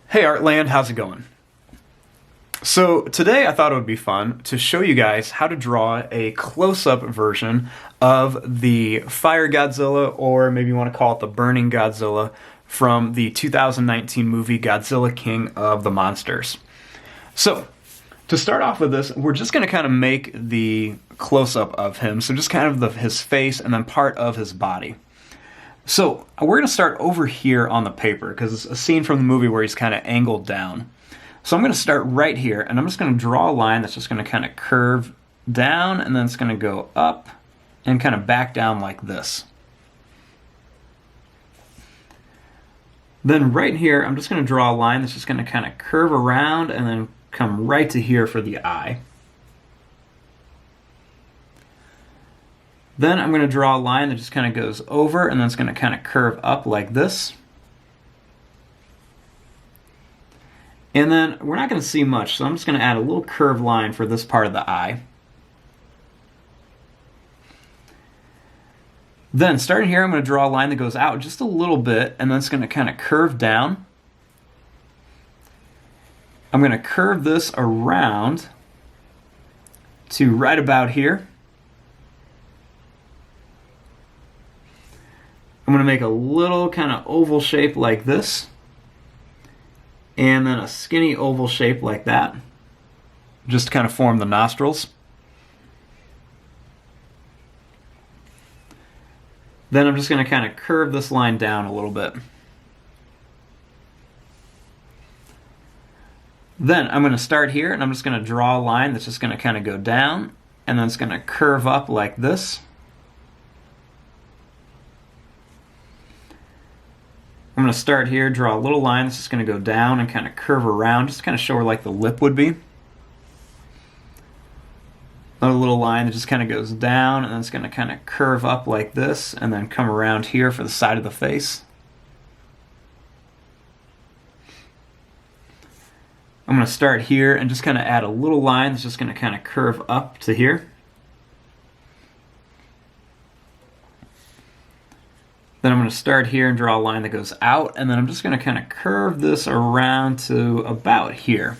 Hey Artland, how's it going? So today I thought it would be fun to show you guys how to draw a close-up version of the Fire Godzilla, or maybe you want to call it the Burning Godzilla, from the 2019 movie Godzilla King of the Monsters. So to start off with this, we're just going to kind of make the close-up of him, so just kind of his face and then part of his body. So we're going to start over here on the paper because it's a scene from the movie where he's kind of angled down. So I'm going to start right here, and I'm just going to draw a line that's just going to kind of curve down, and then it's going to go up and kind of back down like this. Then right here, I'm just going to draw a line that's just going to kind of curve around and then come right to here for the eye. Then I'm going to draw a line that just kind of goes over, and then it's going to kind of curve up like this. And then we're not going to see much, so I'm just going to add a little curved line for this part of the eye. Then starting here, I'm going to draw a line that goes out just a little bit, and then it's going to kind of curve down. I'm going to curve this around to right about here. I'm going to make a little kind of oval shape like this, and then a skinny oval shape like that, just to kind of form the nostrils. Then I'm just going to kind of curve this line down a little bit. Then I'm going to start here, and I'm just going to draw a line that's just going to kind of go down, and then it's going to curve up like this. I'm going to start here, draw a little line that's just going to go down and kind of curve around, just to kind of show where like the lip would be. Another little line that just kind of goes down, and then it's going to kind of curve up like this, and then come around here for the side of the face. I'm going to start here and just kind of add a little line that's just going to kind of curve up to here. Then I'm going to start here and draw a line that goes out, and then I'm just going to kind of curve this around to about here.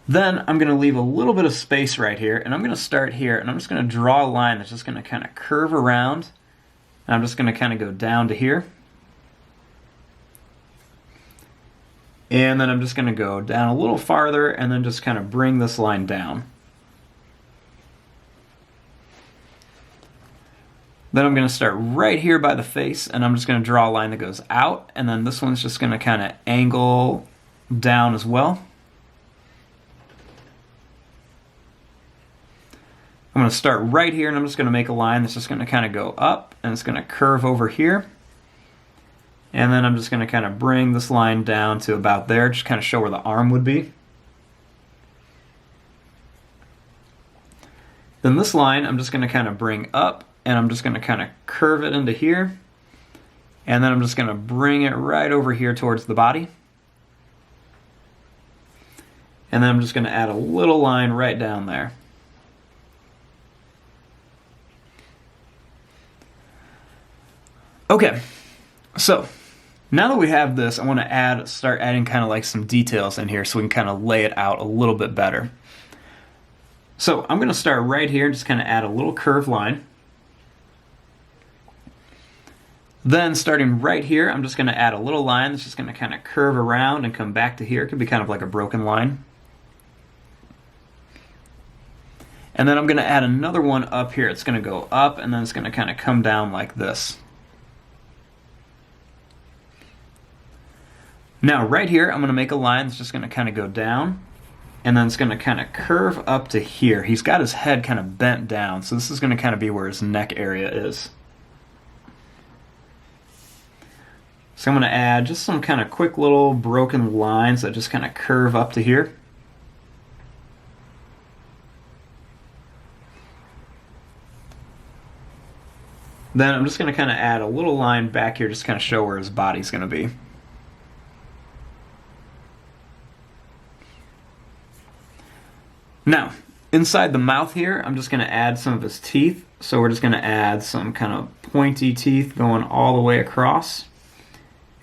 Then I'm going to leave a little bit of space right here, and I'm going to start here, and I'm just going to draw a line that's just going to kind of curve around, and I'm just going to kind of go down to here. And then I'm just going to go down a little farther, and then just kind of bring this line down. Then I'm going to start right here by the face, and I'm just going to draw a line that goes out, and then this one's just going to kind of angle down as well. I'm going to start right here, and I'm just going to make a line that's just going to kind of go up, and it's going to curve over here. And then I'm just going to kind of bring this line down to about there, just kind of show where the arm would be. Then this line I'm just going to kind of bring up, and I'm just going to kind of curve it into here. And then I'm just going to bring it right over here towards the body. And then I'm just going to add a little line right down there. Okay, so now that we have this, I want to start adding kind of like some details in here so we can kind of lay it out a little bit better. So I'm going to start right here and just kind of add a little curved line. Then starting right here, I'm just going to add a little line that's just going to kind of curve around and come back to here. It could be kind of like a broken line. And then I'm going to add another one up here. It's going to go up, and then it's going to kind of come down like this. Now right here, I'm going to make a line that's just going to kind of go down, and then it's going to kind of curve up to here. He's got his head kind of bent down, so this is going to kind of be where his neck area is. So I'm going to add just some kind of quick little broken lines that just kind of curve up to here. Then I'm just going to kind of add a little line back here just to kind of show where his body's going to be. Now, Inside the mouth here, I'm just going to add some of his teeth. So we're just going to add some kind of pointy teeth going all the way across.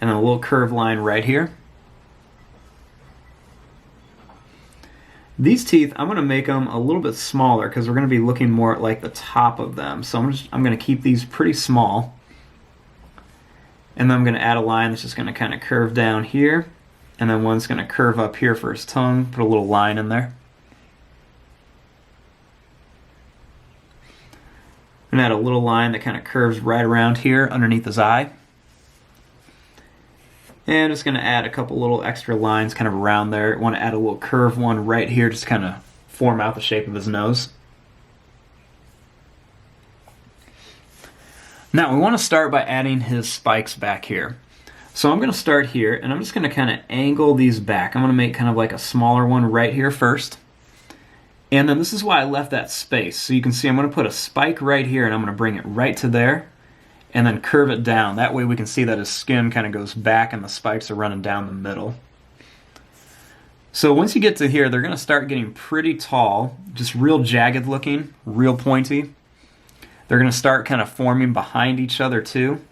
And then a little curved line right here. These teeth, I'm going to make them a little bit smaller because we're going to be looking more at like the top of them. So I'm going to keep these pretty small. And then I'm going to add a line that's just going to kind of curve down here. And then one's going to curve up here for his tongue. Put a little line in there. And add a little line that kind of curves right around here underneath his eye. And just going to add a couple little extra lines kind of around there. I want to add a little curved one right here just to kind of form out the shape of his nose. Now we want to start by adding his spikes back here. So I'm going to start here and I'm just going to kind of angle these back. I'm going to make kind of like a smaller one right here first. And then this is why I left that space. So you can see I'm going to put a spike right here and I'm going to bring it right to there and then curve it down. That way we can see that his skin kind of goes back and the spikes are running down the middle. So once you get to here, they're going to start getting pretty tall, just real jagged looking, real pointy. They're going to start kind of forming behind each other too.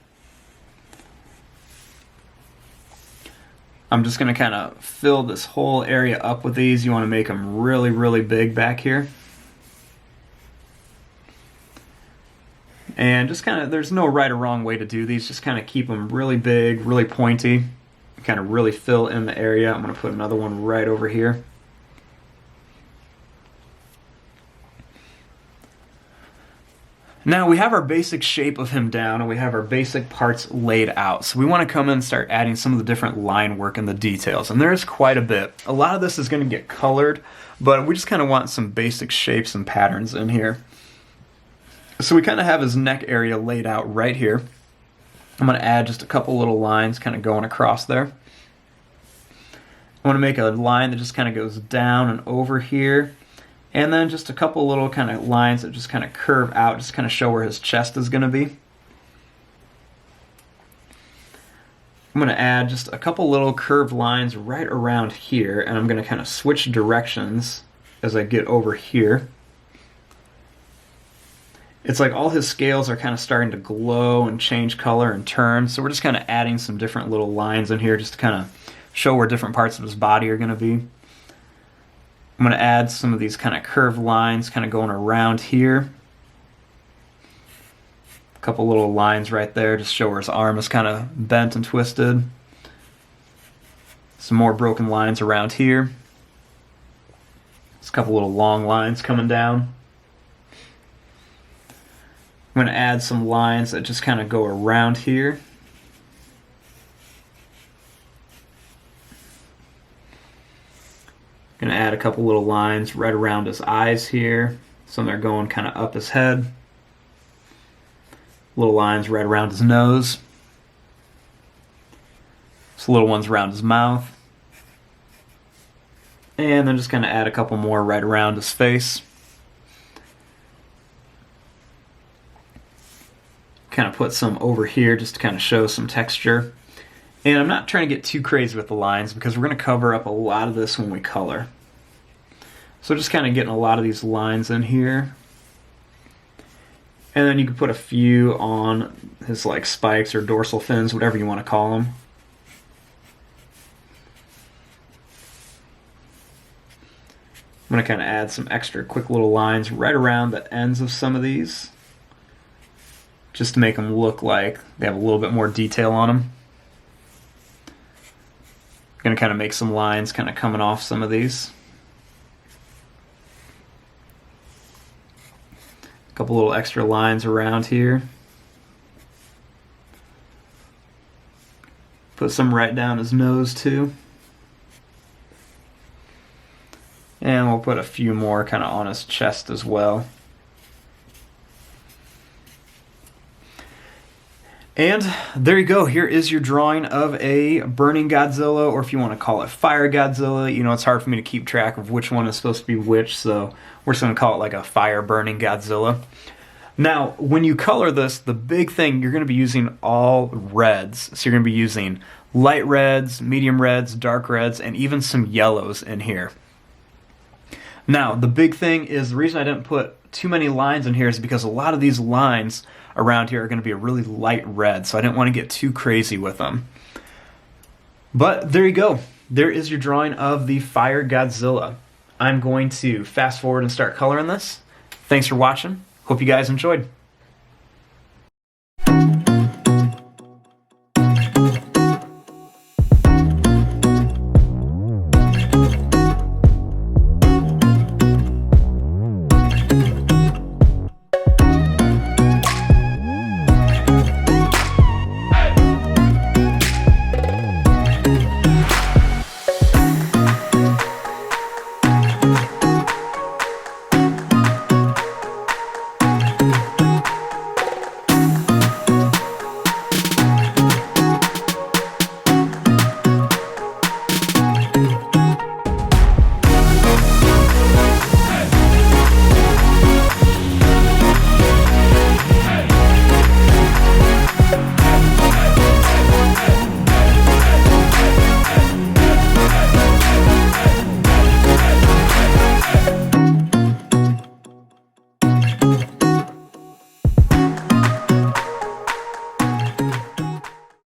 I'm just going to kind of fill this whole area up with these. You want to make them really, really big back here. And just kind of, there's no right or wrong way to do these. Just kind of keep them really big, really pointy. Kind of really fill in the area. I'm going to put another one right over here. Now we have our basic shape of him down and we have our basic parts laid out. So we want to come in and start adding some of the different line work and the details. And there's quite a bit. A lot of this is going to get colored, but we just kind of want some basic shapes and patterns in here. So we kind of have his neck area laid out right here. I'm going to add just a couple little lines kind of going across there. I want to make a line that just kind of goes down and over here. And then just a couple little kind of lines that just kind of curve out, just kind of show where his chest is going to be. I'm going to add just a couple little curved lines right around here, and I'm going to kind of switch directions as I get over here. It's like all his scales are kind of starting to glow and change color and turn, so we're just kind of adding some different little lines in here just to kind of show where different parts of his body are going to be. I'm going to add some of these kind of curved lines kind of going around here. A couple little lines right there just show where his arm is kind of bent and twisted. Some more broken lines around here. Just a couple little long lines coming down. I'm going to add some lines that just kind of go around here. Going to add a couple little lines right around his eyes here. Some that are going kind of up his head. Little lines right around his nose. Some little ones around his mouth. And then just kind of add a couple more right around his face. Kind of put some over here just to kind of show some texture. And I'm not trying to get too crazy with the lines because we're going to cover up a lot of this when we color. So just kind of getting a lot of these lines in here. And then you can put a few on his like spikes or dorsal fins, whatever you want to call them. I'm going to kind of add some extra quick little lines right around the ends of some of these, just to make them look like they have a little bit more detail on them. I'm going to kind of make some lines kind of coming off some of these. A couple little extra lines around here. Put some right down his nose too. And we'll put a few more kind of on his chest as well. And there you go. Here is your drawing of a burning Godzilla, or if you want to call it Fire Godzilla. You know, it's hard for me to keep track of which one is supposed to be which, so we're just going to call it like a fire burning Godzilla. Now, when you color this, the big thing, you're going to be using all reds. So you're going to be using light reds, medium reds, dark reds, and even some yellows in here. Now, the big thing is the reason I didn't put too many lines in here is because a lot of these lines around here are going to be a really light red, so I didn't want to get too crazy with them. But there you go. There is your drawing of the Fire Godzilla. I'm going to fast forward and start coloring this. Thanks for watching. Hope you guys enjoyed.